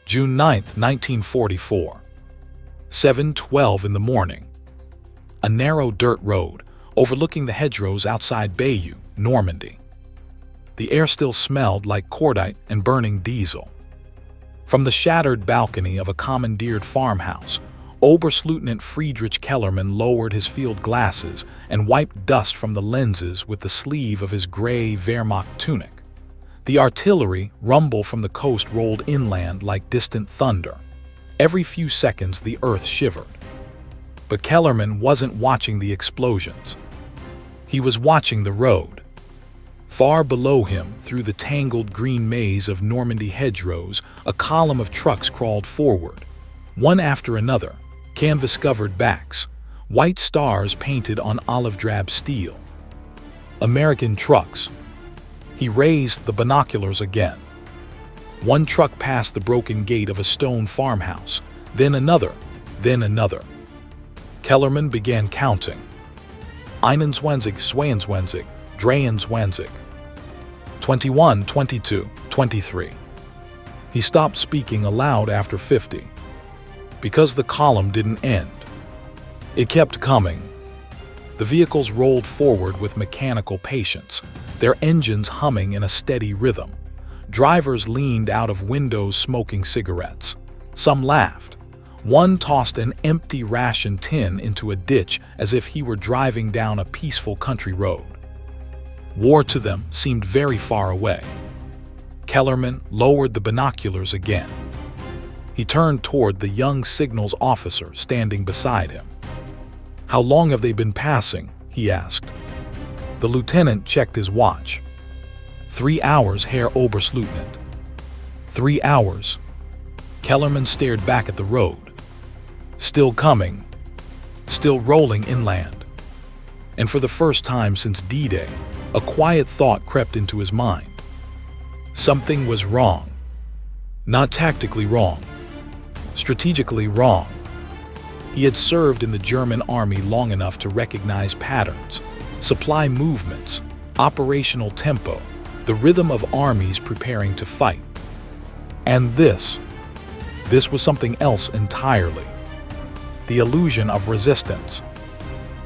June 9, 1944. 7:12 in the morning. A narrow dirt road overlooking the hedgerows outside Bayeux, Normandy. The air still smelled like cordite and burning diesel. From the shattered balcony of a commandeered farmhouse, Oberstleutnant Friedrich Kellermann lowered his field glasses and wiped dust from the lenses with the sleeve of his gray Wehrmacht tunic. The artillery rumble from the coast rolled inland like distant thunder. Every few seconds the earth shivered. But Kellermann wasn't watching the explosions. He was watching the road. Far below him, through the tangled green maze of Normandy hedgerows, a column of trucks crawled forward, one after another, canvas-covered backs, white stars painted on olive-drab steel. American trucks. He raised the binoculars again. One truck passed the broken gate of a stone farmhouse, then another, then another. Kellermann began counting. 21, 22, 23. 21, 22, 23. He stopped speaking aloud after 50. Because the column didn't end. It kept coming. The vehicles rolled forward with mechanical patience, their engines humming in a steady rhythm. Drivers leaned out of windows smoking cigarettes. Some laughed. One tossed an empty ration tin into a ditch as if he were driving down a peaceful country road. War to them seemed very far away. Kellermann lowered the binoculars again. He turned toward the young signals officer standing beside him. "How long have they been passing?" he asked. The lieutenant checked his watch. 3 hours, Herr Oberstleutnant. 3 hours. Kellermann stared back at the road. Still coming. Still rolling inland. And for the first time since D-Day, a quiet thought crept into his mind. Something was wrong. Not tactically wrong. Strategically wrong. He had served in the German army long enough to recognize patterns, supply movements, operational tempo, the rhythm of armies preparing to fight. And this was something else entirely. The illusion of resistance.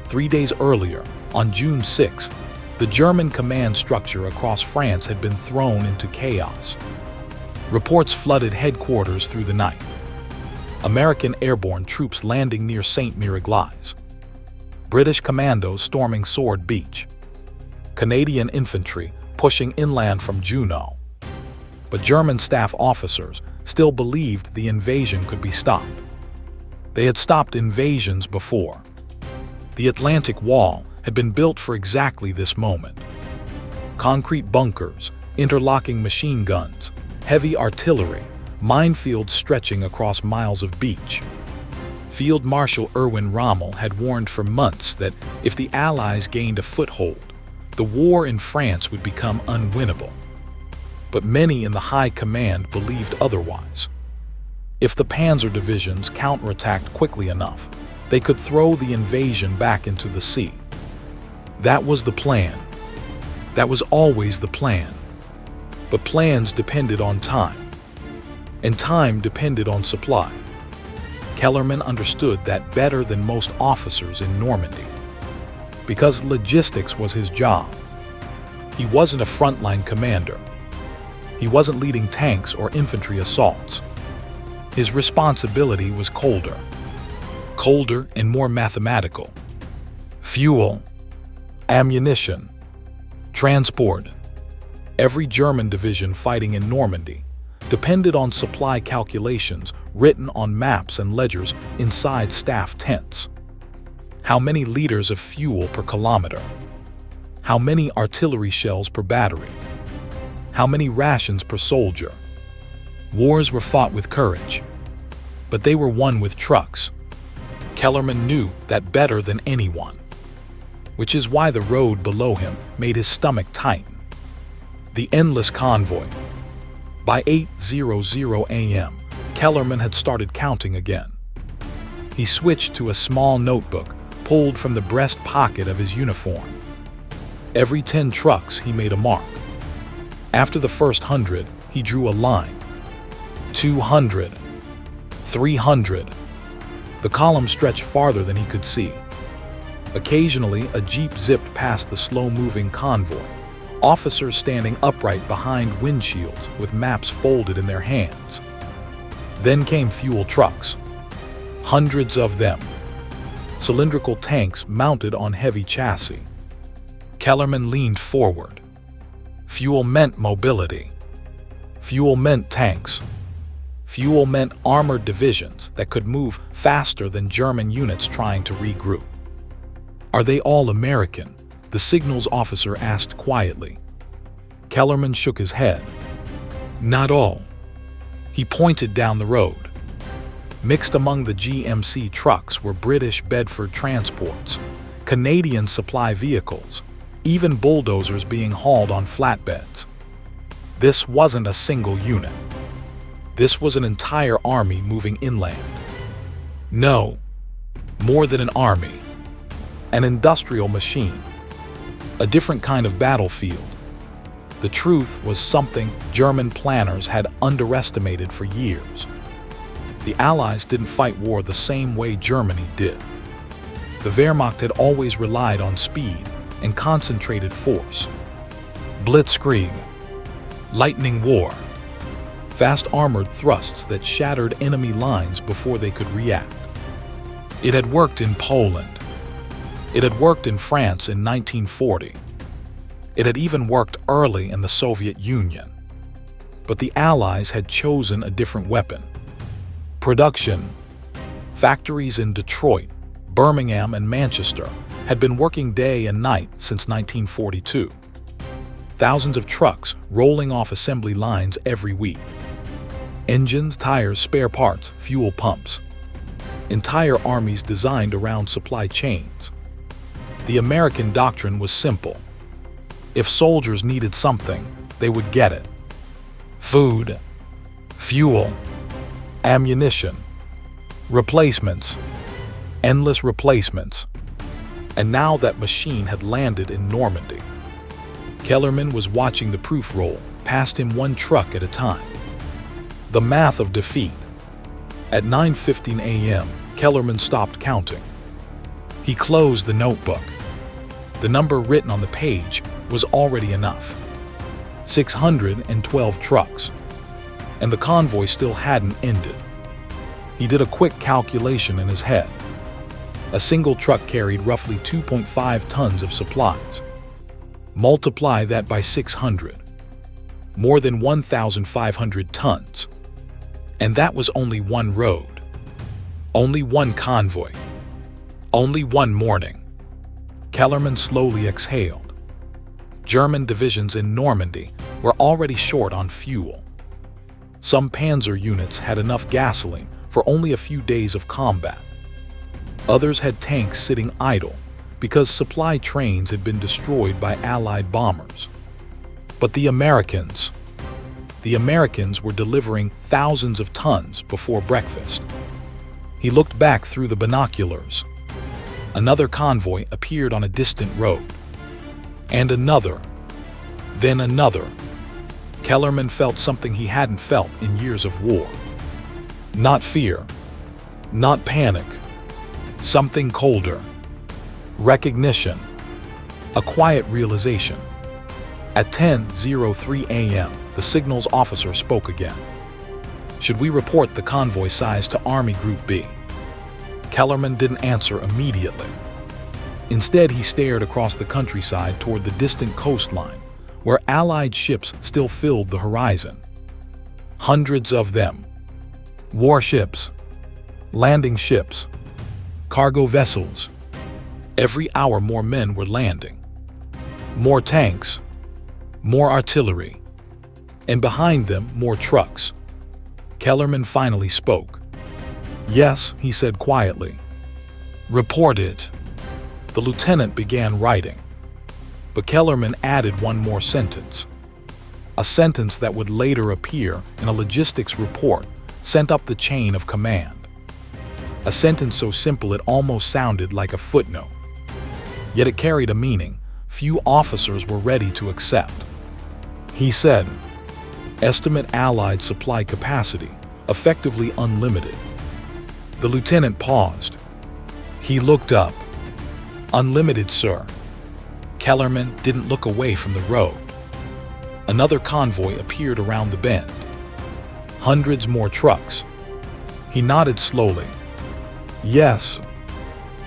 3 days earlier, on June 6th, the German command structure across France had been thrown into chaos. Reports flooded headquarters through the night. American airborne troops landing near St. Miraglais. British commandos storming Sword Beach. Canadian infantry pushing inland from Juno. But German staff officers still believed the invasion could be stopped. They had stopped invasions before. The Atlantic Wall had been built for exactly this moment. Concrete bunkers, interlocking machine guns, heavy artillery, minefields stretching across miles of beach. Field Marshal Erwin Rommel had warned for months that if the Allies gained a foothold, the war in France would become unwinnable. But many in the high command believed otherwise. If the Panzer divisions counterattacked quickly enough, they could throw the invasion back into the sea. That was the plan. That was always the plan. But plans depended on time. And time depended on supply. Kellermann understood that better than most officers in Normandy. Because logistics was his job. He wasn't a frontline commander. He wasn't leading tanks or infantry assaults. His responsibility was colder and more mathematical. Fuel, ammunition, transport. Every German division fighting in Normandy depended on supply calculations written on maps and ledgers inside staff tents. How many liters of fuel per kilometer? How many artillery shells per battery? How many rations per soldier? Wars were fought with courage, but they were won with trucks. Kellermann knew that better than anyone, which is why the road below him made his stomach tighten. The endless convoy. By 8:00 a.m., Kellermann had started counting again. He switched to a small notebook pulled from the breast pocket of his uniform. Every 10 trucks he made a mark. After the first 100, he drew a line. 200, 300. The column stretched farther than he could see. Occasionally, a jeep zipped past the slow-moving convoy, officers standing upright behind windshields with maps folded in their hands. Then came fuel trucks, hundreds of them, cylindrical tanks mounted on heavy chassis. Kellerman leaned forward. Fuel meant mobility. Fuel meant tanks. Fuel meant armored divisions that could move faster than German units trying to regroup. "Are they all American?" the signals officer asked quietly. Kellerman shook his head. "Not all." He pointed down the road. Mixed among the GMC trucks were British Bedford transports, Canadian supply vehicles, even bulldozers being hauled on flatbeds. This wasn't a single unit. This was an entire army moving inland. No, more than an army. An industrial machine. A different kind of battlefield. The truth was something German planners had underestimated for years. The Allies didn't fight war the same way Germany did. The Wehrmacht had always relied on speed and concentrated force. Blitzkrieg, lightning war, fast armored thrusts that shattered enemy lines before they could react. It had worked in Poland. It had worked in France in 1940. It had even worked early in the Soviet Union. But the Allies had chosen a different weapon. Production. Factories in Detroit, Birmingham, and Manchester had been working day and night since 1942. Thousands of trucks rolling off assembly lines every week. Engines, tires, spare parts, fuel pumps. Entire armies designed around supply chains. The American doctrine was simple. If soldiers needed something, they would get it. Food, fuel, ammunition, replacements, endless replacements. And now that machine had landed in Normandy. Kellerman was watching the proof roll past him one truck at a time. The math of defeat. At 9:15 a.m., Kellerman stopped counting. He closed the notebook. The number written on the page was already enough. 612 trucks. And the convoy still hadn't ended. He did a quick calculation in his head. A single truck carried roughly 2.5 tons of supplies. Multiply that by 600. More than 1,500 tons. And that was only one road. Only one convoy. Only one morning. Kellerman slowly exhaled. German divisions in Normandy were already short on fuel. Some panzer units had enough gasoline for only a few days of combat. Others had tanks sitting idle because supply trains had been destroyed by Allied bombers. But the Americans were delivering thousands of tons before breakfast. He looked back through the binoculars. Another convoy appeared on a distant road. And another. Then another. Kellerman felt something he hadn't felt in years of war. Not fear. Not panic. Something colder. Recognition. A quiet realization. At 10:03 a.m., the signals officer spoke again. "Should we report the convoy size to Army Group B?" Kellerman didn't answer immediately. Instead, he stared across the countryside toward the distant coastline, where Allied ships still filled the horizon. Hundreds of them. Warships, landing ships, cargo vessels. Every hour more men were landing. More tanks, more artillery, and behind them more trucks. Kellerman finally spoke. "Yes," he said quietly. "Report it." The lieutenant began writing. But Kellerman added one more sentence. A sentence that would later appear in a logistics report sent up the chain of command. A sentence so simple it almost sounded like a footnote. Yet it carried a meaning few officers were ready to accept. He said, "Estimate Allied supply capacity effectively unlimited. The lieutenant paused. He looked up. "Unlimited, sir." Kellerman didn't look away from the road. Another convoy appeared around the bend. Hundreds more trucks. He nodded slowly. "Yes."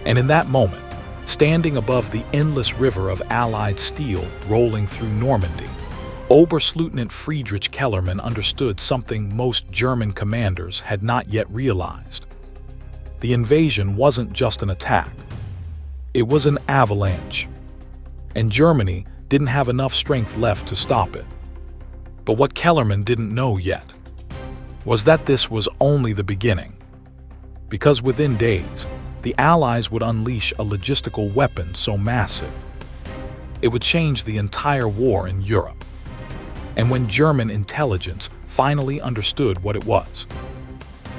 And in that moment, standing above the endless river of Allied steel rolling through Normandy, Oberstleutnant Friedrich Kellerman understood something most German commanders had not yet realized. The invasion wasn't just an attack. It was an avalanche. And Germany didn't have enough strength left to stop it. But what Kellerman didn't know yet was that this was only the beginning. Because within days, the Allies would unleash a logistical weapon so massive, it would change the entire war in Europe. And when German intelligence finally understood what it was,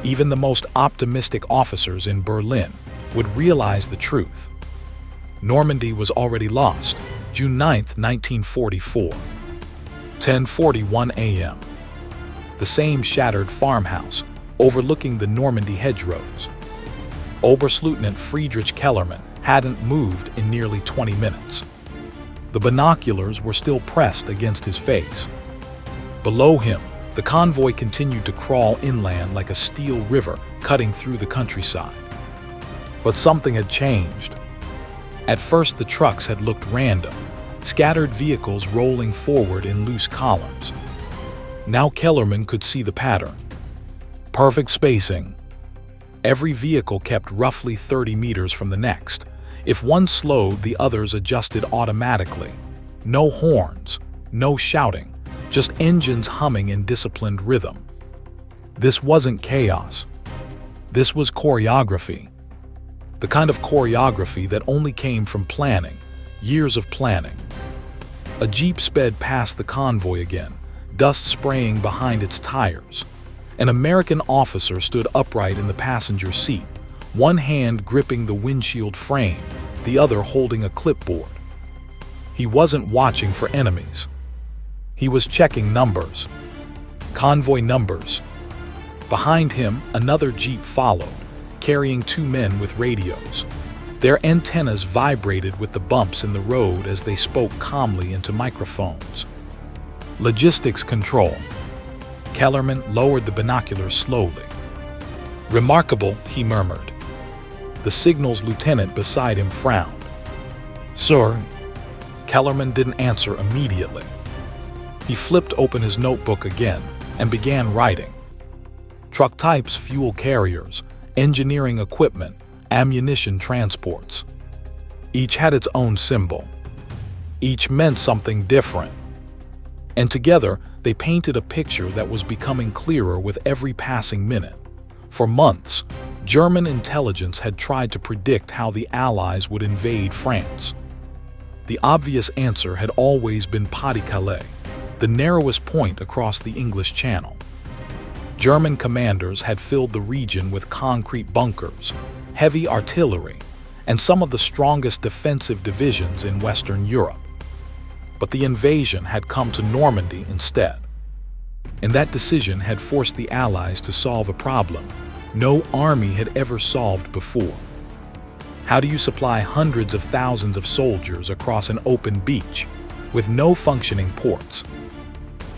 even the most optimistic officers in Berlin would realize the truth. Normandy was already lost. June 9, 1944. 10:41 a.m. The same shattered farmhouse overlooking the Normandy hedgerows. Oberstleutnant Friedrich Kellerman hadn't moved in nearly 20 minutes. The binoculars were still pressed against his face. Below him, the convoy continued to crawl inland like a steel river cutting through the countryside. But something had changed. At first, the trucks had looked random, scattered vehicles rolling forward in loose columns. Now Kellerman could see the pattern. Perfect spacing. Every vehicle kept roughly 30 meters from the next. If one slowed, the others adjusted automatically. No horns, no shouting, just engines humming in disciplined rhythm. This wasn't chaos. This was choreography. The kind of choreography that only came from planning, years of planning. A jeep sped past the convoy again, dust spraying behind its tires. An American officer stood upright in the passenger seat, one hand gripping the windshield frame, the other holding a clipboard. He wasn't watching for enemies. He was checking numbers. Convoy numbers. Behind him, another jeep followed, carrying two men with radios. Their antennas vibrated with the bumps in the road as they spoke calmly into microphones. Logistics control. Kellerman lowered the binoculars slowly. "Remarkable," he murmured. The signals lieutenant beside him frowned. "Sir?" Kellerman didn't answer immediately. He flipped open his notebook again and began writing. Truck types, fuel carriers, engineering equipment, ammunition transports. Each had its own symbol. Each meant something different. And together, they painted a picture that was becoming clearer with every passing minute. For months, German intelligence had tried to predict how the Allies would invade France. The obvious answer had always been Pas-de-Calais, the narrowest point across the English Channel. German commanders had filled the region with concrete bunkers, heavy artillery, and some of the strongest defensive divisions in Western Europe. But the invasion had come to Normandy instead. And that decision had forced the Allies to solve a problem no army had ever solved before. How do you supply hundreds of thousands of soldiers across an open beach with no functioning ports?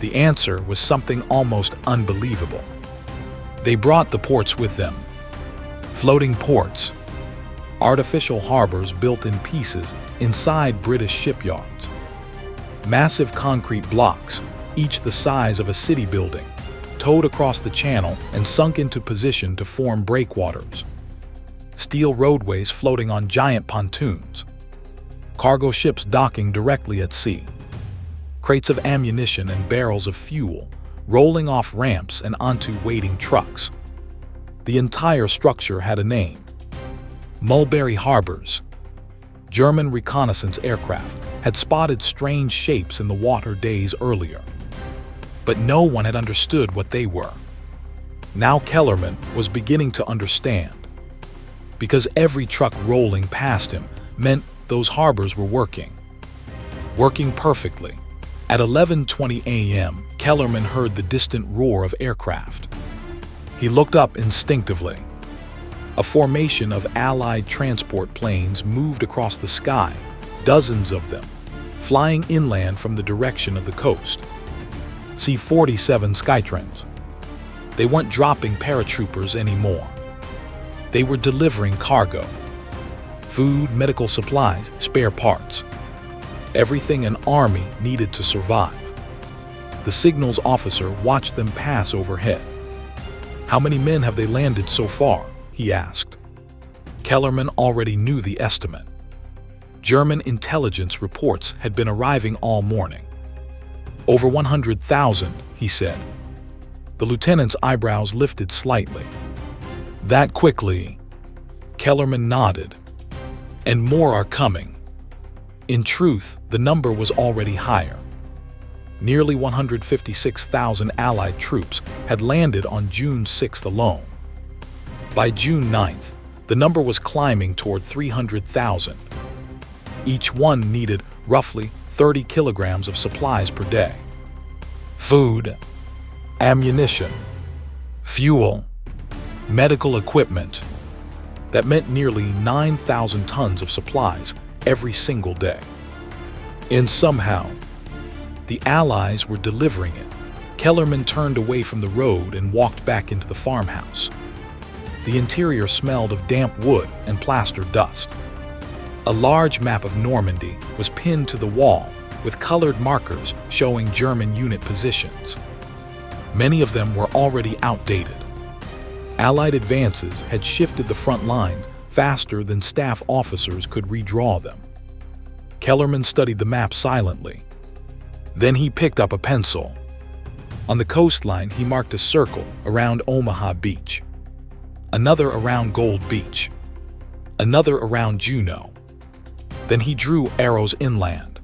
The answer was something almost unbelievable. They brought the ports with them. Floating ports. Artificial harbors built in pieces inside British shipyards. Massive concrete blocks, each the size of a city building, towed across the channel and sunk into position to form breakwaters. Steel roadways floating on giant pontoons. Cargo ships docking directly at sea. Crates of ammunition and barrels of fuel rolling off ramps and onto waiting trucks. The entire structure had a name. Mulberry Harbors. German reconnaissance aircraft had spotted strange shapes in the water days earlier. But no one had understood what they were. Now Kellerman was beginning to understand. Because every truck rolling past him meant those harbors were working. Working perfectly. At 11:20 a.m., Kellerman heard the distant roar of aircraft. He looked up instinctively. A formation of Allied transport planes moved across the sky, dozens of them, flying inland from the direction of the coast. C-47 Skytrains. They weren't dropping paratroopers anymore. They were delivering cargo. Food, medical supplies, spare parts. Everything an army needed to survive. The signals officer watched them pass overhead. "How many men have they landed so far?" he asked. Kellerman already knew the estimate. German intelligence reports had been arriving all morning. "Over 100,000, he said. The lieutenant's eyebrows lifted slightly. "That quickly?" Kellerman nodded. "And more are coming." In truth, the number was already higher. Nearly 156,000 Allied troops had landed on June 6th alone. By June 9th, the number was climbing toward 300,000. Each one needed roughly 30 kilograms of supplies per day. Food, ammunition, fuel, medical equipment. That meant nearly 9,000 tons of supplies every single day. And somehow, the Allies were delivering it. Kellerman turned away from the road and walked back into the farmhouse. The interior smelled of damp wood and plaster dust. A large map of Normandy was pinned to the wall with colored markers showing German unit positions. Many of them were already outdated. Allied advances had shifted the front lines faster than staff officers could redraw them. Kellerman studied the map silently. Then he picked up a pencil. On the coastline, he marked a circle around Omaha Beach, another around Gold Beach, another around Juneau. Then he drew arrows inland.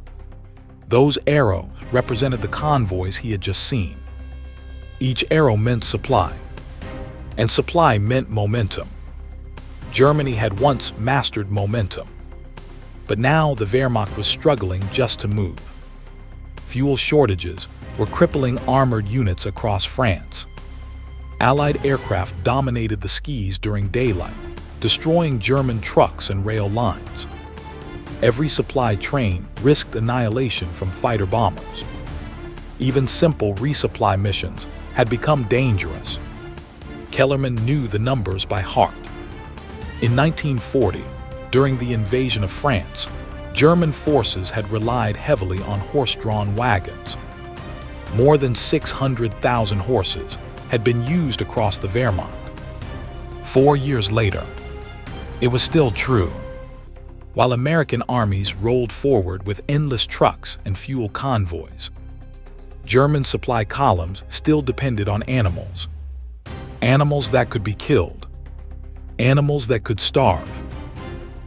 Those arrows represented the convoys he had just seen. Each arrow meant supply, and supply meant momentum. Germany had once mastered momentum, but now the Wehrmacht was struggling just to move. Fuel shortages were crippling armored units across France. Allied aircraft dominated the skies during daylight, destroying German trucks and rail lines. Every supply train risked annihilation from fighter bombers. Even simple resupply missions had become dangerous. Kellerman knew the numbers by heart. In 1940, during the invasion of France, German forces had relied heavily on horse-drawn wagons. More than 600,000 horses had been used across the Wehrmacht. 4 years later, it was still true. While American armies rolled forward with endless trucks and fuel convoys, German supply columns still depended on animals. Animals that could be killed. Animals that could starve.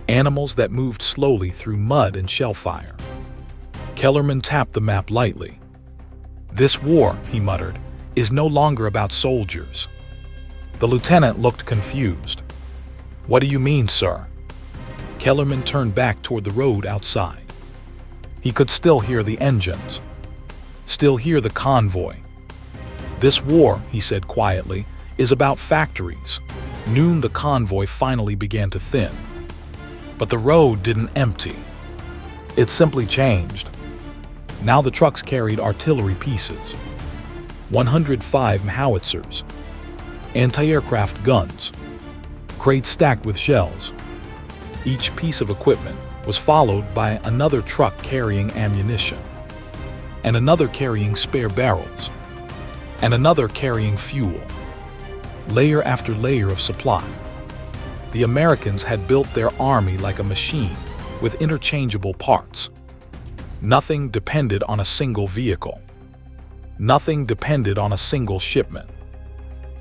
Animals that moved slowly through mud and shellfire. Kellerman tapped the map lightly. "This war," he muttered, "is no longer about soldiers." The lieutenant looked confused. "What do you mean, sir?" Kellerman turned back toward the road outside. He could still hear the engines, still hear the convoy. "This war," he said quietly, "is about factories." Noon the convoy finally began to thin. But the road didn't empty. It simply changed. Now the trucks carried artillery pieces, 105 howitzers, anti-aircraft guns, crates stacked with shells. Each piece of equipment was followed by another truck carrying ammunition, and another carrying spare barrels, and another carrying fuel. Layer after layer of supply. The Americans had built their army like a machine with interchangeable parts. Nothing depended on a single vehicle. Nothing depended on a single shipment.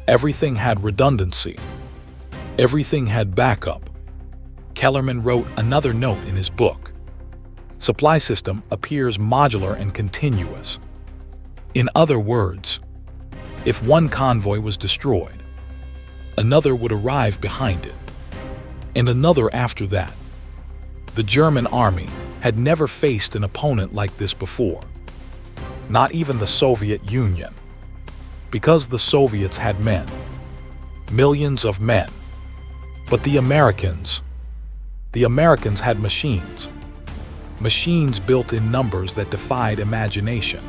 Everything had redundancy. Everything had backup. Kellerman wrote another note in his book. Supply system appears modular and continuous. In other words, if one convoy was destroyed, another would arrive behind it, and another after that. The German army had never faced an opponent like this before. Not even the Soviet Union. Because the Soviets had men. millions of men. But the Americans had machines. Machines built in numbers that defied imagination.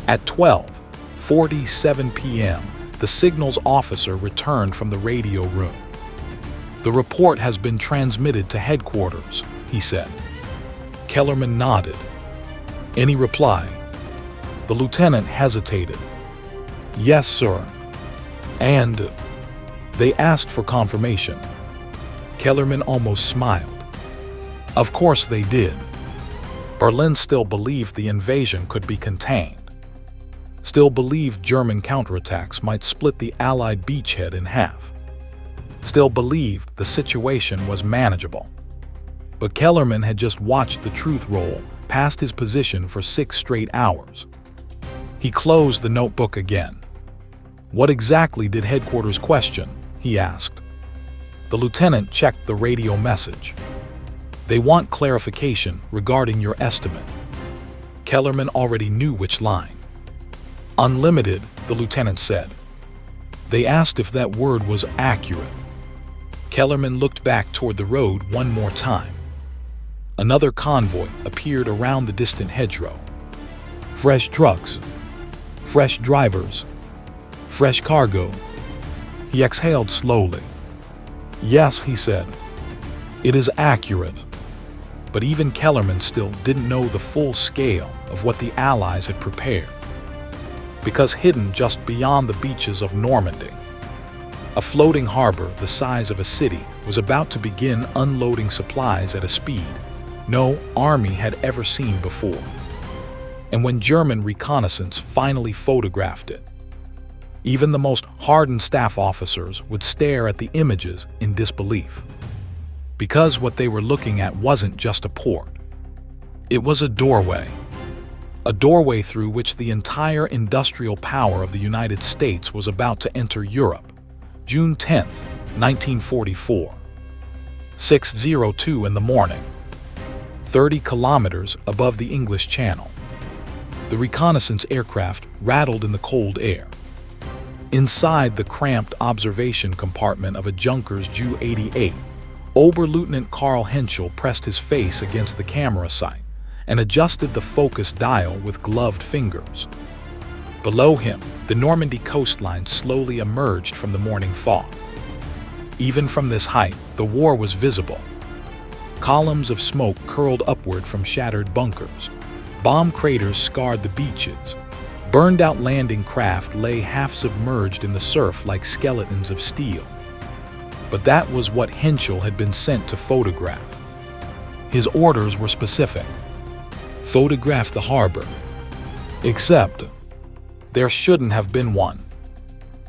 At 12:47 p.m., the signals officer returned from the radio room. "The report has been transmitted to headquarters," he said. Kellerman nodded. "Any reply?" The lieutenant hesitated. "Yes, sir." "And they asked for confirmation." Kellerman almost smiled. Of course they did. Berlin still believed the invasion could be contained. Still believed German counterattacks might split the Allied beachhead in half. Still believed the situation was manageable. But Kellerman had just watched the truth roll past his position for 6 straight hours. He closed the notebook again. "What exactly did headquarters question?" he asked. The lieutenant checked the radio message. "They want clarification regarding your estimate." Kellerman already knew which line. "Unlimited," the lieutenant said. They asked if that word was accurate. Kellerman looked back toward the road one more time. Another convoy appeared around the distant hedgerow. Fresh trucks, fresh drivers, fresh cargo. He exhaled slowly. "Yes," he said, "it is accurate." But even Kellerman still didn't know the full scale of what the Allies had prepared. Because hidden just beyond the beaches of Normandy, a floating harbor the size of a city was about to begin unloading supplies at a speed no army had ever seen before. And when German reconnaissance finally photographed it, even the most hardened staff officers would stare at the images in disbelief. Because what they were looking at wasn't just a port. It was a doorway through which the entire industrial power of the United States was about to enter Europe. June 10, 1944. 6:02 in the morning. 30 kilometers above the English Channel. The reconnaissance aircraft rattled in the cold air. Inside the cramped observation compartment of a Junkers Ju-88, Oberleutnant Karl Henschel pressed his face against the camera sight and adjusted the focus dial with gloved fingers. Below him, the Normandy coastline slowly emerged from the morning fog. Even from this height, the war was visible. Columns of smoke curled upward from shattered bunkers. Bomb craters scarred the beaches. Burned-out landing craft lay half-submerged in the surf like skeletons of steel. But that was what Henschel had been sent to photograph. His orders were specific. Photograph the harbor. Except, there shouldn't have been one.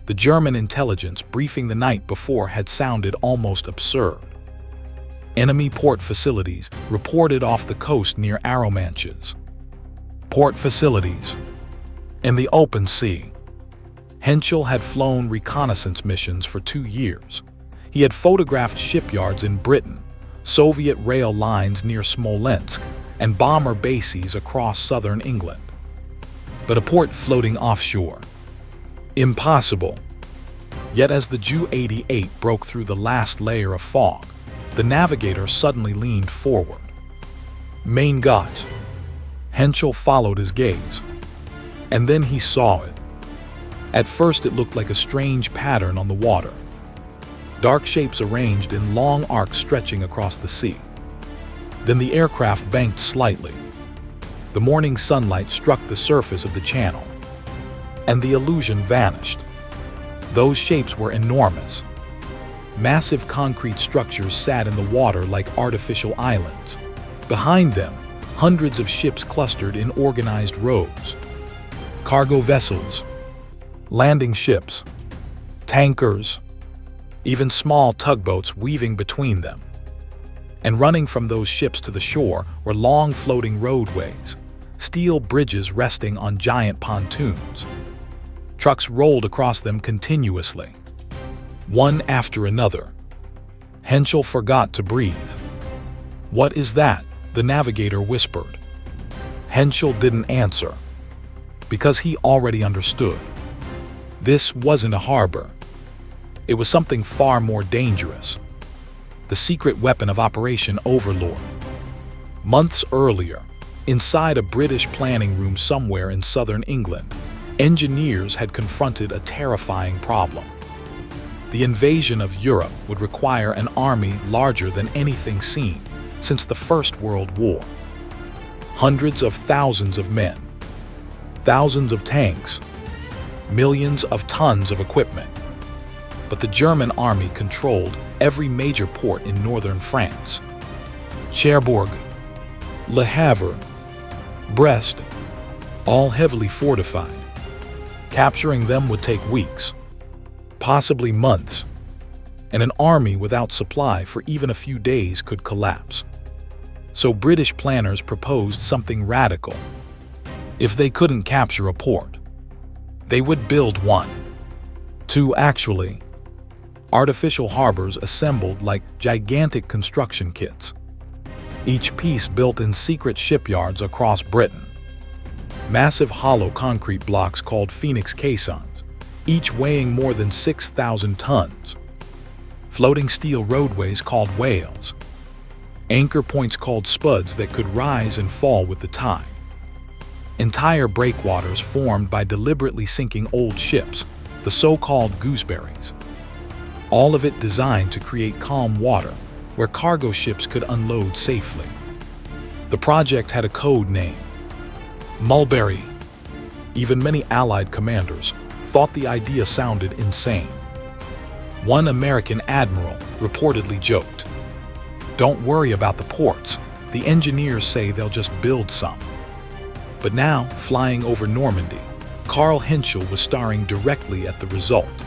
The German intelligence briefing the night before had sounded almost absurd. Enemy port facilities reported off the coast near Arromanches. Port facilities. In the open sea. Henschel had flown reconnaissance missions for 2 years. He had photographed shipyards in Britain, Soviet rail lines near Smolensk, and bomber bases across southern England. But a port floating offshore. Impossible. Yet as the Ju-88 broke through the last layer of fog, the navigator suddenly leaned forward. "Mein Gott." Henschel followed his gaze. And then he saw it. At first it looked like a strange pattern on the water. Dark shapes arranged in long arcs stretching across the sea. Then the aircraft banked slightly. The morning sunlight struck the surface of the channel. And the illusion vanished. Those shapes were enormous. Massive concrete structures sat in the water like artificial islands. Behind them, hundreds of ships clustered in organized rows. Cargo vessels, landing ships, tankers, even small tugboats weaving between them. And running from those ships to the shore were long floating roadways, steel bridges resting on giant pontoons. Trucks rolled across them continuously, one after another. Henschel forgot to breathe. "What is that?" the navigator whispered. Henschel didn't answer, because he already understood. This wasn't a harbor. It was something far more dangerous. The secret weapon of Operation Overlord. Months earlier, inside a British planning room somewhere in southern England, engineers had confronted a terrifying problem. The invasion of Europe would require an army larger than anything seen since the First World War. Hundreds of thousands of men, thousands of tanks, millions of tons of equipment. But the German army controlled every major port in northern France. Cherbourg, Le Havre, Brest, all heavily fortified. Capturing them would take weeks, possibly months, and an army without supply for even a few days could collapse. So British planners proposed something radical. If they couldn't capture a port, they would build one. Two, actually. Artificial harbors assembled like gigantic construction kits, each piece built in secret shipyards across Britain. Massive hollow concrete blocks called Phoenix caissons, each weighing more than 6,000 tons. Floating steel roadways called whales. Anchor points called spuds that could rise and fall with the tide. Entire breakwaters formed by deliberately sinking old ships, the so-called gooseberries. All of it designed to create calm water where cargo ships could unload safely. The project had a code name, Mulberry. Even many Allied commanders thought the idea sounded insane. One American admiral reportedly joked, "Don't worry about the ports. The engineers say they'll just build some." But now, flying over Normandy, Carl Henschel was staring directly at the result.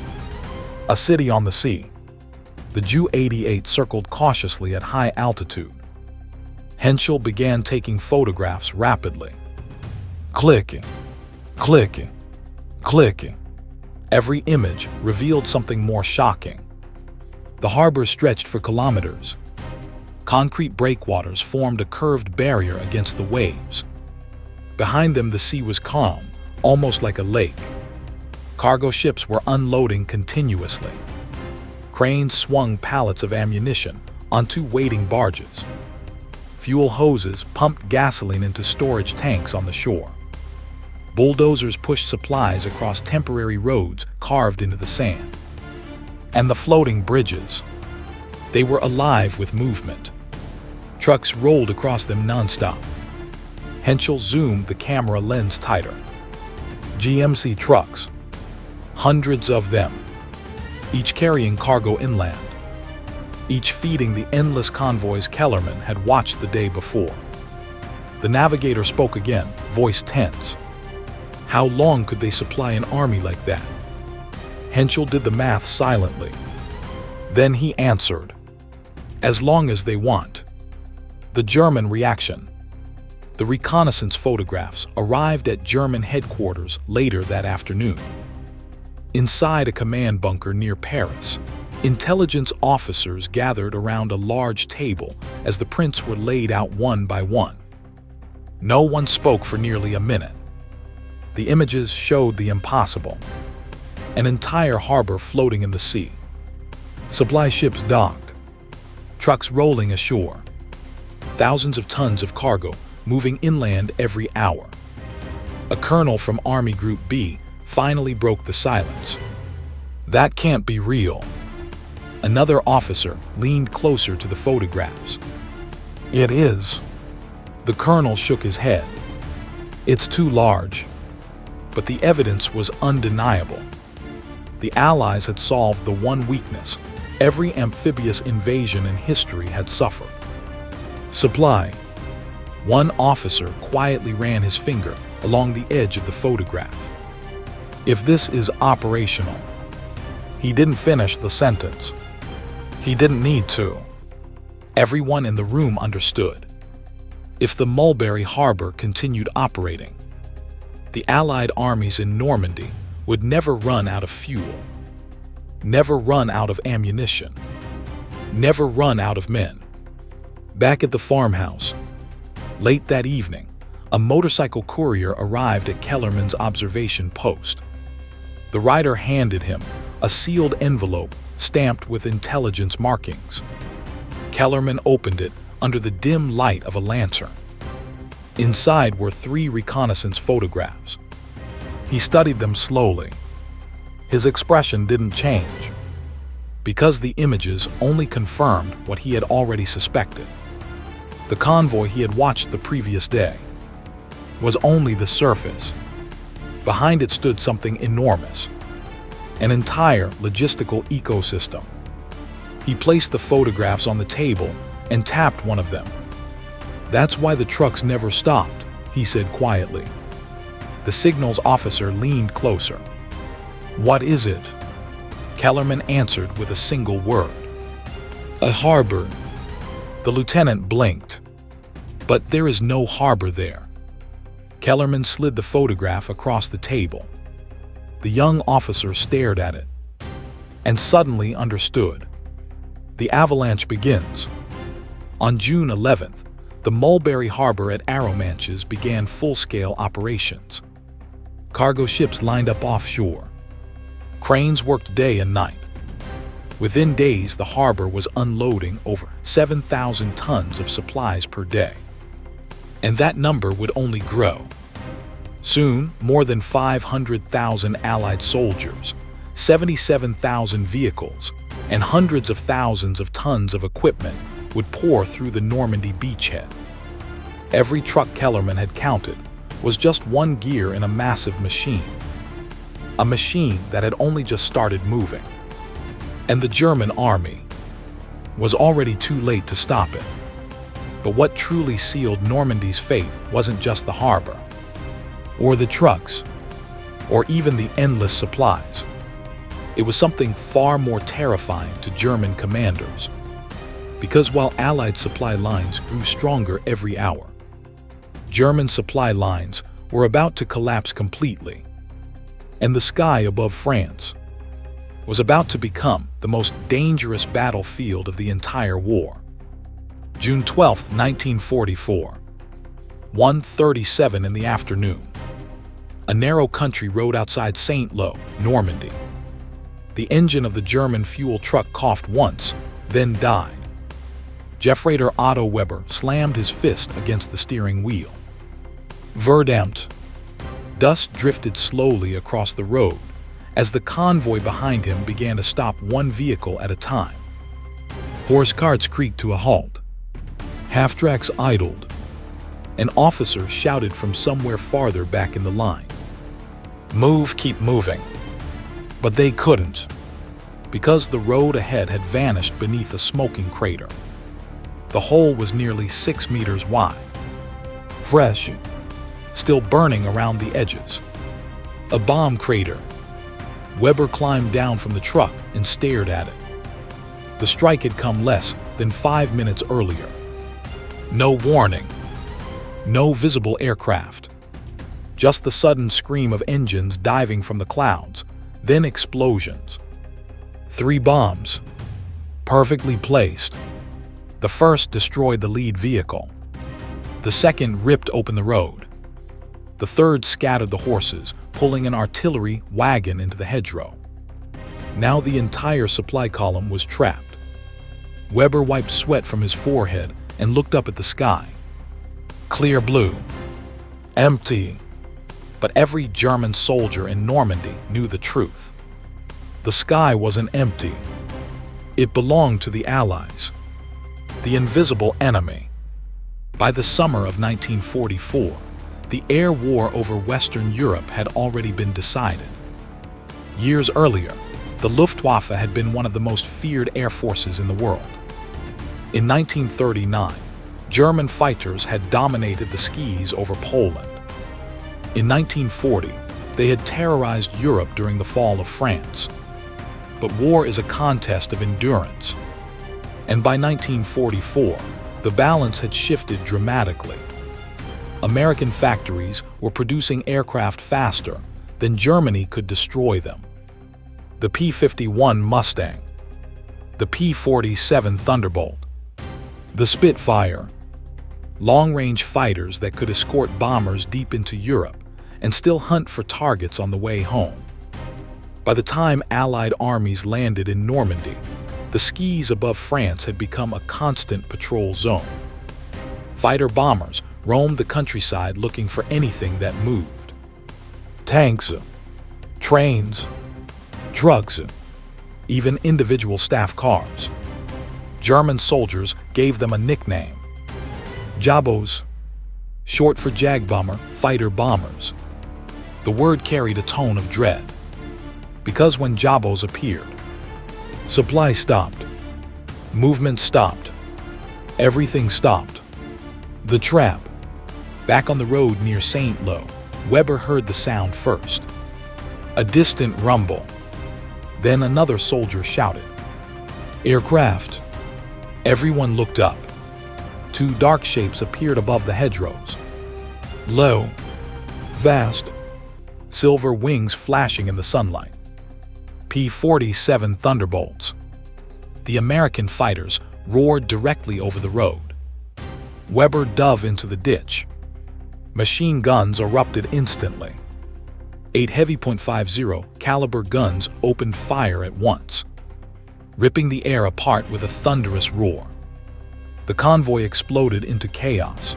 A city on the sea. The Ju-88 circled cautiously at high altitude. Henschel began taking photographs rapidly. Clicking, clicking, clicking. Every image revealed something more shocking. The harbor stretched for kilometers. Concrete breakwaters formed a curved barrier against the waves. Behind them, the sea was calm, almost like a lake. Cargo ships were unloading continuously. Cranes swung pallets of ammunition onto waiting barges. Fuel hoses pumped gasoline into storage tanks on the shore. Bulldozers pushed supplies across temporary roads carved into the sand. And the floating bridges. They were alive with movement. Trucks rolled across them nonstop. Henschel zoomed the camera lens tighter. GMC trucks. Hundreds of them. Each carrying cargo inland. Each feeding the endless convoys Kellerman had watched the day before. The navigator spoke again, voice tense. How long could they supply an army like that? Henschel did the math silently. Then he answered, "As long as they want." The German reaction. The reconnaissance photographs arrived at German headquarters later that afternoon. Inside a command bunker near Paris, intelligence officers gathered around a large table as the prints were laid out one by one. No one spoke for nearly a minute. The images showed the impossible. An entire harbor floating in the sea. Supply ships docked. Trucks rolling ashore. Thousands of tons of cargo moving inland every hour. A colonel from Army Group B finally broke the silence. "That can't be real." Another officer leaned closer to the photographs. "It is." The colonel shook his head. "It's too large." But the evidence was undeniable. The Allies had solved the one weakness every amphibious invasion in history had suffered. Supply. One officer quietly ran his finger along the edge of the photograph. "If this is operational." He didn't finish the sentence. He didn't need to. Everyone in the room understood. If the Mulberry Harbor continued operating, the Allied armies in Normandy would never run out of fuel, never run out of ammunition, never run out of men. Back at the farmhouse, late that evening, a motorcycle courier arrived at Kellerman's observation post. The rider handed him a sealed envelope stamped with intelligence markings. Kellerman opened it under the dim light of a lantern. Inside were 3 reconnaissance photographs. He studied them slowly. His expression didn't change, because the images only confirmed what he had already suspected. The convoy he had watched the previous day was only the surface. Behind it stood something enormous, an entire logistical ecosystem. He placed the photographs on the table and tapped one of them. "That's why the trucks never stopped," he said quietly. The signals officer leaned closer. "What is it?" Kellerman answered with a single word. "A harbor." The lieutenant blinked. "But there is no harbor there." Kellerman slid the photograph across the table. The young officer stared at it and suddenly understood. The avalanche begins. On June 11th, the Mulberry Harbor at Arromanches began full-scale operations. Cargo ships lined up offshore. Cranes worked day and night. Within days, the harbor was unloading over 7,000 tons of supplies per day. And that number would only grow. Soon, more than 500,000 Allied soldiers, 77,000 vehicles, and hundreds of thousands of tons of equipment would pour through the Normandy beachhead. Every truck Kellerman had counted was just one gear in a massive machine. A machine that had only just started moving. And the German army was already too late to stop it. But what truly sealed Normandy's fate wasn't just the harbor, or the trucks, or even the endless supplies. It was something far more terrifying to German commanders. Because while Allied supply lines grew stronger every hour, German supply lines were about to collapse completely. And the sky above France was about to become the most dangerous battlefield of the entire war. June 12, 1944, 1:37 in the afternoon. A narrow country road outside Saint-Lô, Normandy. The engine of the German fuel truck coughed once, then died. Jeffrader Otto Weber slammed his fist against the steering wheel. Verdammt! Dust drifted slowly across the road as the convoy behind him began to stop one vehicle at a time. Horse carts creaked to a halt. Half-tracks idled. An officer shouted from somewhere farther back in the line. "Move, keep moving." But they couldn't, because the road ahead had vanished beneath a smoking crater. The hole was nearly 6 meters wide. Fresh, still burning around the edges. A bomb crater. Weber climbed down from the truck and stared at it. The strike had come less than 5 minutes earlier. No warning. No visible aircraft. Just the sudden scream of engines diving from the clouds, then explosions. 3 bombs. Perfectly placed. The first destroyed the lead vehicle. The second ripped open the road. The third scattered the horses, pulling an artillery wagon into the hedgerow. Now the entire supply column was trapped. Weber wiped sweat from his forehead and looked up at the sky. Clear blue. Empty. But every German soldier in Normandy knew the truth. The sky wasn't empty. It belonged to the Allies, the invisible enemy. By the summer of 1944, the air war over Western Europe had already been decided. Years earlier, the Luftwaffe had been one of the most feared air forces in the world. In 1939, German fighters had dominated the skies over Poland. In 1940, they had terrorized Europe during the fall of France. But war is a contest of endurance. And by 1944, the balance had shifted dramatically. American factories were producing aircraft faster than Germany could destroy them. The P-51 Mustang, the P-47 Thunderbolt, the Spitfire, long-range fighters that could escort bombers deep into Europe and still hunt for targets on the way home. By the time Allied armies landed in Normandy, the skies above France had become a constant patrol zone. Fighter-bombers roamed the countryside looking for anything that moved. Tanks, trains, trucks, even individual staff cars. German soldiers gave them a nickname: Jabos, short for Jagbomber, fighter-bombers. The word carried a tone of dread, because when Jabos appeared, supply stopped, movement stopped, everything stopped. The trap. Back on the road near St. Lo, Weber heard the sound first. A distant rumble. Then another soldier shouted, "Aircraft!" Everyone looked up. Two dark shapes appeared above the hedgerows. Low, vast, silver wings flashing in the sunlight. P-47 Thunderbolts. The American fighters roared directly over the road. Weber dove into the ditch. Machine guns erupted instantly. 8 heavy .50 caliber guns opened fire at once, ripping the air apart with a thunderous roar. The convoy exploded into chaos.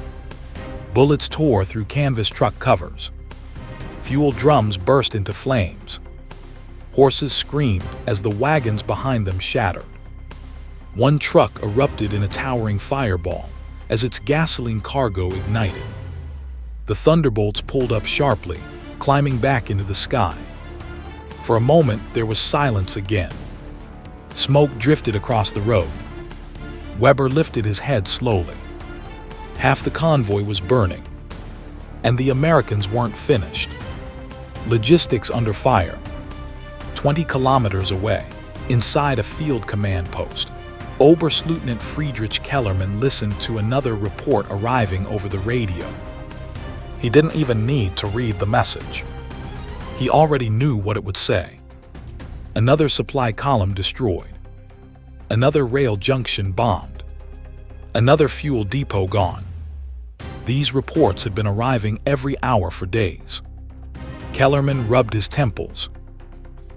Bullets tore through canvas truck covers. Fuel drums burst into flames. Horses screamed as the wagons behind them shattered. One truck erupted in a towering fireball as its gasoline cargo ignited. The Thunderbolts pulled up sharply, climbing back into the sky. For a moment, there was silence again. Smoke drifted across the road. Weber lifted his head slowly. Half the convoy was burning, and the Americans weren't finished. Logistics under fire. 20 kilometers away, inside a field command post, Oberstleutnant Friedrich Kellermann listened to another report arriving over the radio. He didn't even need to read the message. He already knew what it would say. Another supply column destroyed. Another rail junction bombed. Another fuel depot gone. These reports had been arriving every hour for days. Kellermann rubbed his temples.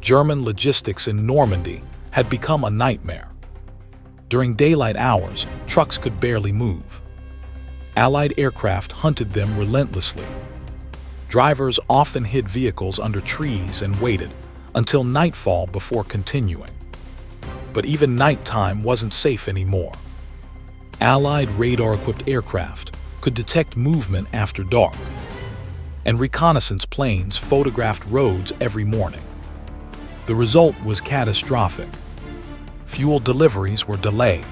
German logistics in Normandy had become a nightmare. During daylight hours, trucks could barely move. Allied aircraft hunted them relentlessly. Drivers often hid vehicles under trees and waited until nightfall before continuing. But even nighttime wasn't safe anymore. Allied radar-equipped aircraft could detect movement after dark, and reconnaissance planes photographed roads every morning. The result was catastrophic. Fuel deliveries were delayed.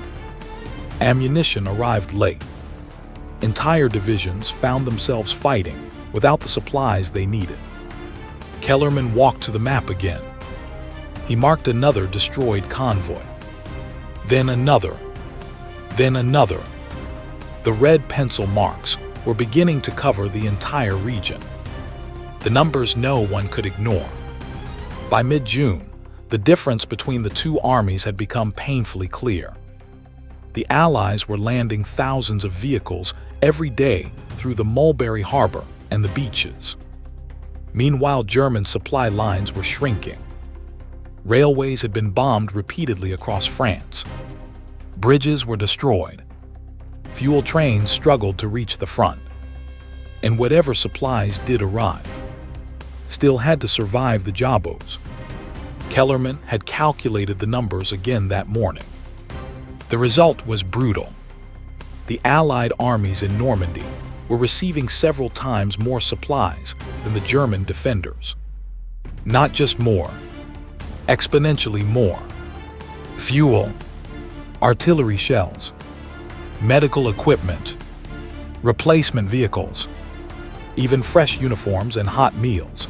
Ammunition arrived late. Entire divisions found themselves fighting without the supplies they needed. Kellermann walked to the map again. He marked another destroyed convoy. Then another. Then another. The red pencil marks were beginning to cover the entire region. The numbers no one could ignore. By mid-June, the difference between the two armies had become painfully clear. The Allies were landing thousands of vehicles every day through the Mulberry Harbor and the beaches. Meanwhile, German supply lines were shrinking. Railways had been bombed repeatedly across France. Bridges were destroyed. Fuel trains struggled to reach the front. And whatever supplies did arrive still had to survive the Jabos. Kellermann had calculated the numbers again that morning. The result was brutal. The Allied armies in Normandy were receiving several times more supplies than the German defenders. Not just more, exponentially more. Fuel, artillery shells, medical equipment, replacement vehicles, even fresh uniforms and hot meals.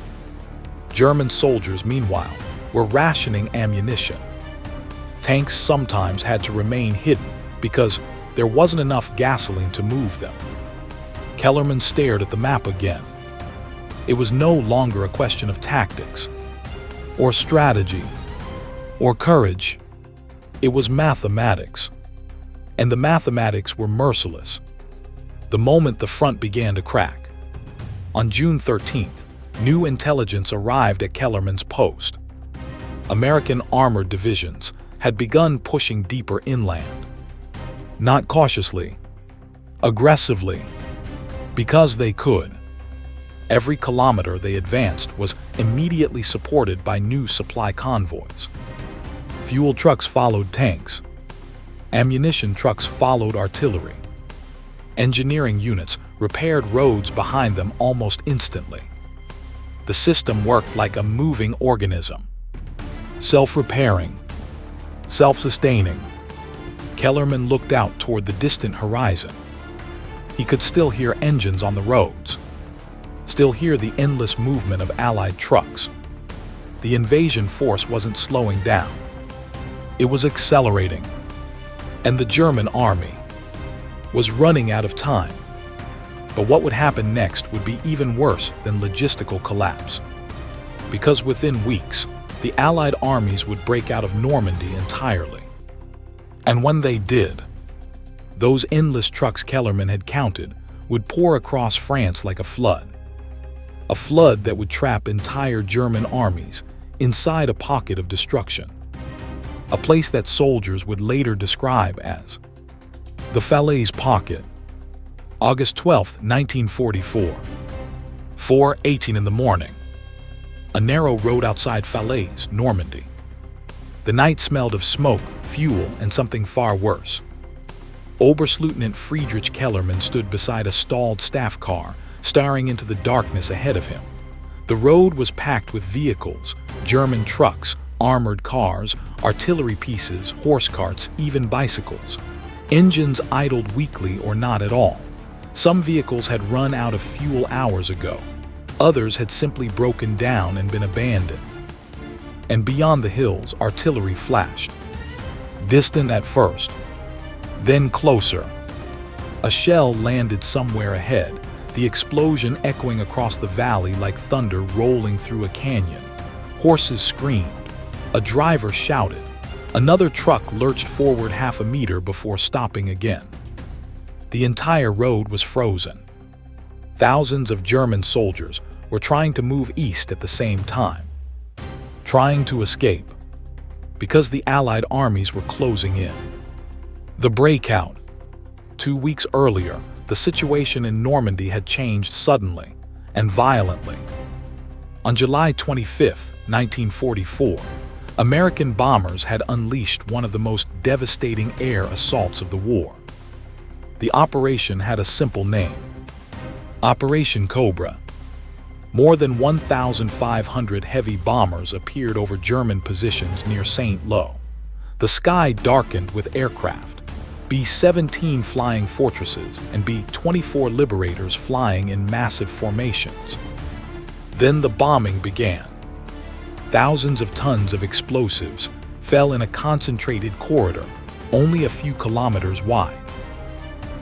German soldiers, meanwhile, were rationing ammunition. Tanks sometimes had to remain hidden because there wasn't enough gasoline to move them. Kellermann stared at the map again. It was no longer a question of tactics, or strategy, or courage. It was mathematics. And the mathematics were merciless. The moment the front began to crack. On June 13th, new intelligence arrived at Kellermann's post. American armored divisions had begun pushing deeper inland. Not cautiously, aggressively, because they could. Every kilometer they advanced was immediately supported by new supply convoys. Fuel trucks followed tanks. Ammunition trucks followed artillery. Engineering units repaired roads behind them almost instantly. The system worked like a moving organism. Self-repairing, self-sustaining. Kellerman looked out toward the distant horizon. He could still hear engines on the roads, still hear the endless movement of Allied trucks. The invasion force wasn't slowing down. It was accelerating. And the German army was running out of time. But what would happen next would be even worse than logistical collapse. Because within weeks, the Allied armies would break out of Normandy entirely. And when they did, those endless trucks Kellerman had counted would pour across France like a flood. A flood that would trap entire German armies inside a pocket of destruction. A place that soldiers would later describe as the Falaise Pocket. August 12, 1944. 4:18 in the morning. A narrow road outside Falaise, Normandy. The night smelled of smoke, fuel, and something far worse. Oberstleutnant Friedrich Kellerman stood beside a stalled staff car, staring into the darkness ahead of him. The road was packed with vehicles, German trucks, armored cars, artillery pieces, horse carts, even bicycles. Engines idled weakly or not at all. Some vehicles had run out of fuel hours ago. Others had simply broken down and been abandoned. And beyond the hills, artillery flashed. Distant at first, then closer. A shell landed somewhere ahead, the explosion echoing across the valley like thunder rolling through a canyon. Horses screamed. A driver shouted. Another truck lurched forward half a meter before stopping again. The entire road was frozen. Thousands of German soldiers were trying to move east at the same time, trying to escape, because the Allied armies were closing in. The breakout. 2 weeks earlier, the situation in Normandy had changed suddenly and violently. On July 25, 1944, American bombers had unleashed one of the most devastating air assaults of the war. The operation had a simple name: Operation Cobra. More than 1,500 heavy bombers appeared over German positions near St. Lo. The sky darkened with aircraft, B-17 flying fortresses and B-24 Liberators flying in massive formations. Then the bombing began. Thousands of tons of explosives fell in a concentrated corridor, only a few kilometers wide.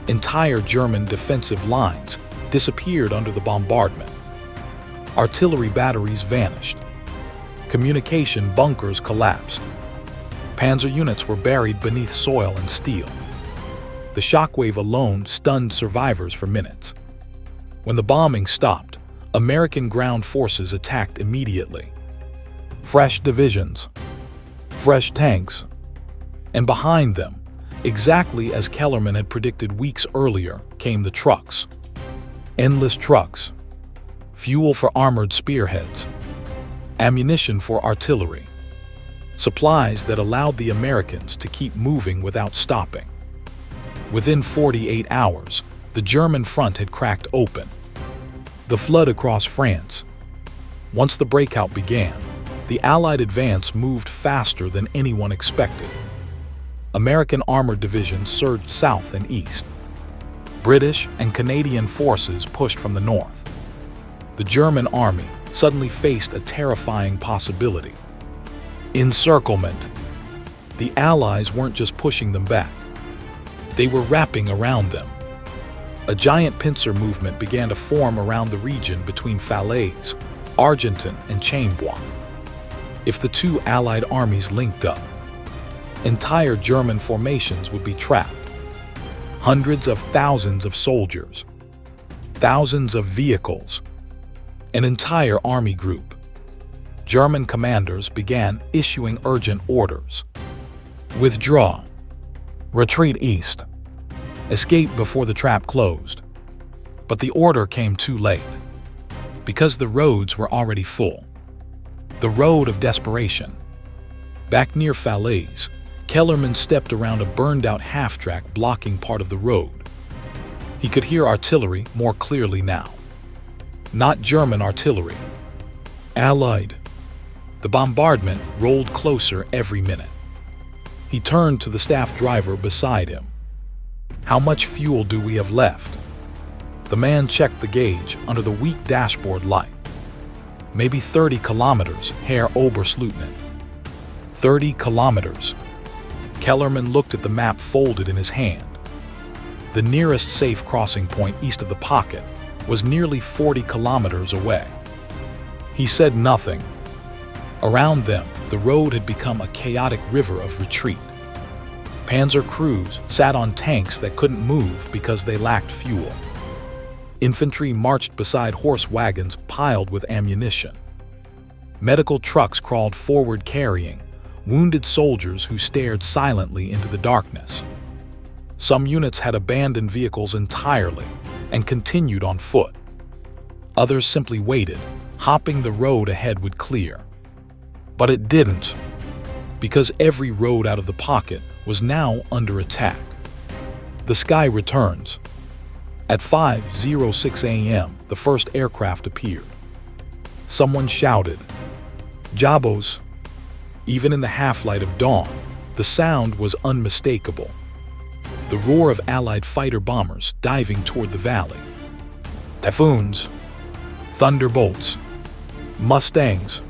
Entire German defensive lines disappeared under the bombardment. Artillery batteries vanished. Communication bunkers collapsed. Panzer units were buried beneath soil and steel. The shockwave alone stunned survivors for minutes. When the bombing stopped, American ground forces attacked immediately. Fresh divisions, fresh tanks, and behind them, exactly as Kellerman had predicted weeks earlier, came the trucks. Endless trucks. Fuel for armored spearheads. Ammunition for artillery. Supplies that allowed the Americans to keep moving without stopping. Within 48 hours, the German front had cracked open. The flood across France. Once the breakout began, the Allied advance moved faster than anyone expected. American armored divisions surged south and east. British and Canadian forces pushed from the north. The German army suddenly faced a terrifying possibility. Encirclement. The Allies weren't just pushing them back. They were wrapping around them. A giant pincer movement began to form around the region between Falaise, Argenton, and Chambois. If the two Allied armies linked up, entire German formations would be trapped. Hundreds of thousands of soldiers, thousands of vehicles, an entire army group. German commanders began issuing urgent orders. Withdraw. Retreat east. Escape before the trap closed. But the order came too late, because the roads were already full. The road of desperation. Back near Falaise, Kellerman stepped around a burned-out half-track blocking part of the road. He could hear artillery more clearly now. Not German artillery. Allied. The bombardment rolled closer every minute. He turned to the staff driver beside him. "How much fuel do we have left?" The man checked the gauge under the weak dashboard light. "Maybe 30 kilometers, Herr Oberstleutnant." 30 kilometers. Kellerman looked at the map folded in his hand. The nearest safe crossing point east of the pocket was nearly 40 kilometers away. He said nothing. Around them, the road had become a chaotic river of retreat. Panzer crews sat on tanks that couldn't move because they lacked fuel. Infantry marched beside horse wagons piled with ammunition. Medical trucks crawled forward carrying wounded soldiers who stared silently into the darkness. Some units had abandoned vehicles entirely and continued on foot. Others simply waited, hoping the road ahead would clear. But it didn't, because every road out of the pocket was now under attack. The sky returns. At 5:06 a.m., the first aircraft appeared. Someone shouted, "Jabos!" Even in the half-light of dawn, the sound was unmistakable. The roar of Allied fighter bombers diving toward the valley. Typhoons, thunderbolts, Mustangs.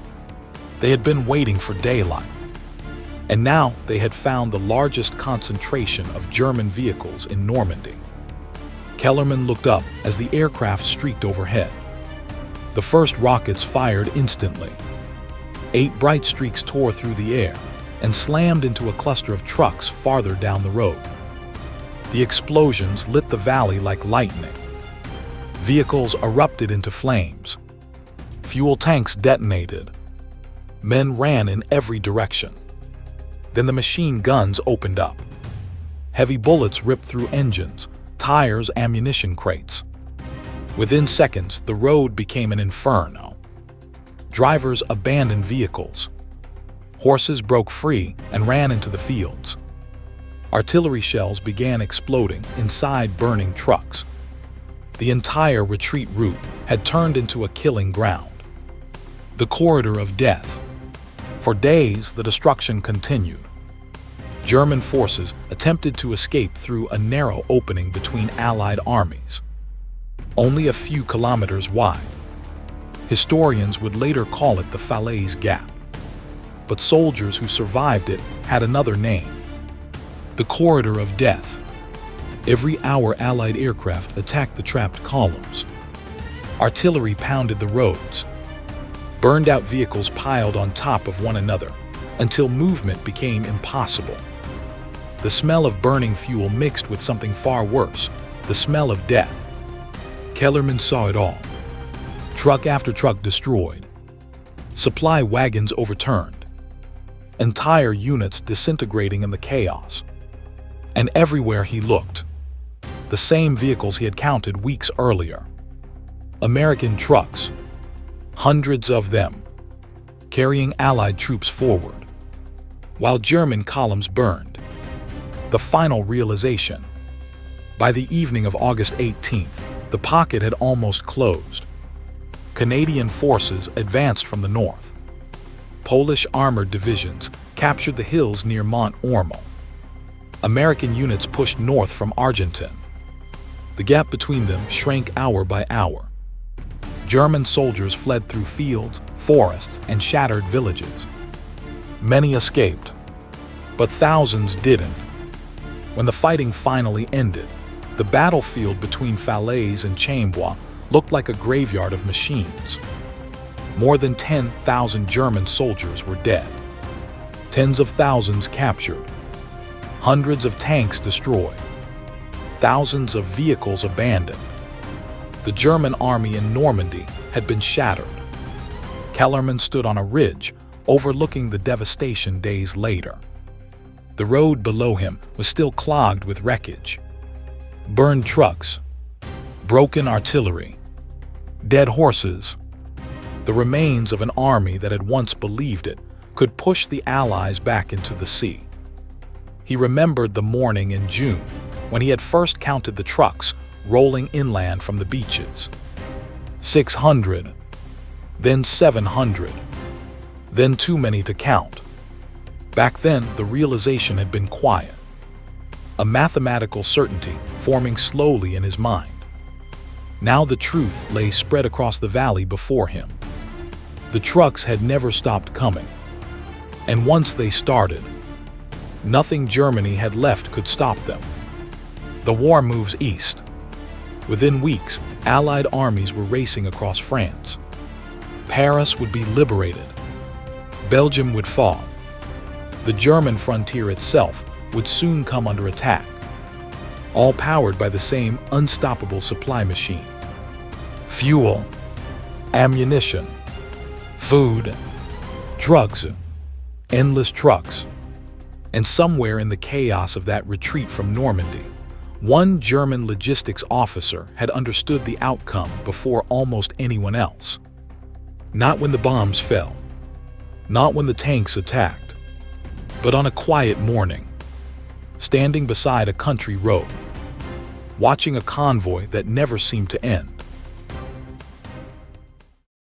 They had been waiting for daylight. And now they had found the largest concentration of German vehicles in Normandy. Kellerman looked up as the aircraft streaked overhead. The first rockets fired instantly. 8 bright streaks tore through the air and slammed into a cluster of trucks farther down the road. The explosions lit the valley like lightning. Vehicles erupted into flames. Fuel tanks detonated. Men ran in every direction. Then the machine guns opened up. Heavy bullets ripped through engines, tires, ammunition crates. Within seconds, the road became an inferno. Drivers abandoned vehicles. Horses broke free and ran into the fields. Artillery shells began exploding inside burning trucks. The entire retreat route had turned into a killing ground. The corridor of death. For days, the destruction continued. German forces attempted to escape through a narrow opening between Allied armies, only a few kilometers wide. Historians would later call it the Falaise Gap. But soldiers who survived it had another name: the corridor of death. Every hour, Allied aircraft attacked the trapped columns. Artillery pounded the roads. Burned-out vehicles piled on top of one another until movement became impossible. The smell of burning fuel mixed with something far worse, the smell of death. Kellerman saw it all. Truck after truck destroyed. Supply wagons overturned. Entire units disintegrating in the chaos. And everywhere he looked, the same vehicles he had counted weeks earlier. American trucks, hundreds of them, carrying Allied troops forward, while German columns burned. The final realization. By the evening of August 18th, the pocket had almost closed. Canadian forces advanced from the north. Polish armored divisions captured the hills near Mont Ormel. American units pushed north from Argenton. The gap between them shrank hour by hour. German soldiers fled through fields, forests, and shattered villages. Many escaped, but thousands didn't. When the fighting finally ended, the battlefield between Falaise and Chambois looked like a graveyard of machines. More than 10,000 German soldiers were dead. Tens of thousands captured. Hundreds of tanks destroyed. Thousands of vehicles abandoned. The German army in Normandy had been shattered. Kellerman stood on a ridge, overlooking the devastation days later. The road below him was still clogged with wreckage. Burned trucks, broken artillery, dead horses. The remains of an army that had once believed it could push the Allies back into the sea. He remembered the morning in June when he had first counted the trucks rolling inland from the beaches. 600, then 700, then too many to count. Back then, the realization had been quiet, a mathematical certainty forming slowly in his mind. Now the truth lay spread across the valley before him. The trucks had never stopped coming, and once they started, nothing Germany had left could stop them. The war moves east. Within weeks, Allied armies were racing across France. Paris would be liberated. Belgium would fall. The German frontier itself would soon come under attack, all powered by the same unstoppable supply machine. Fuel, ammunition, food, drugs, endless trucks. And somewhere in the chaos of that retreat from Normandy, one German logistics officer had understood the outcome before almost anyone else. Not when the bombs fell, not when the tanks attacked, but on a quiet morning, standing beside a country road, watching a convoy that never seemed to end.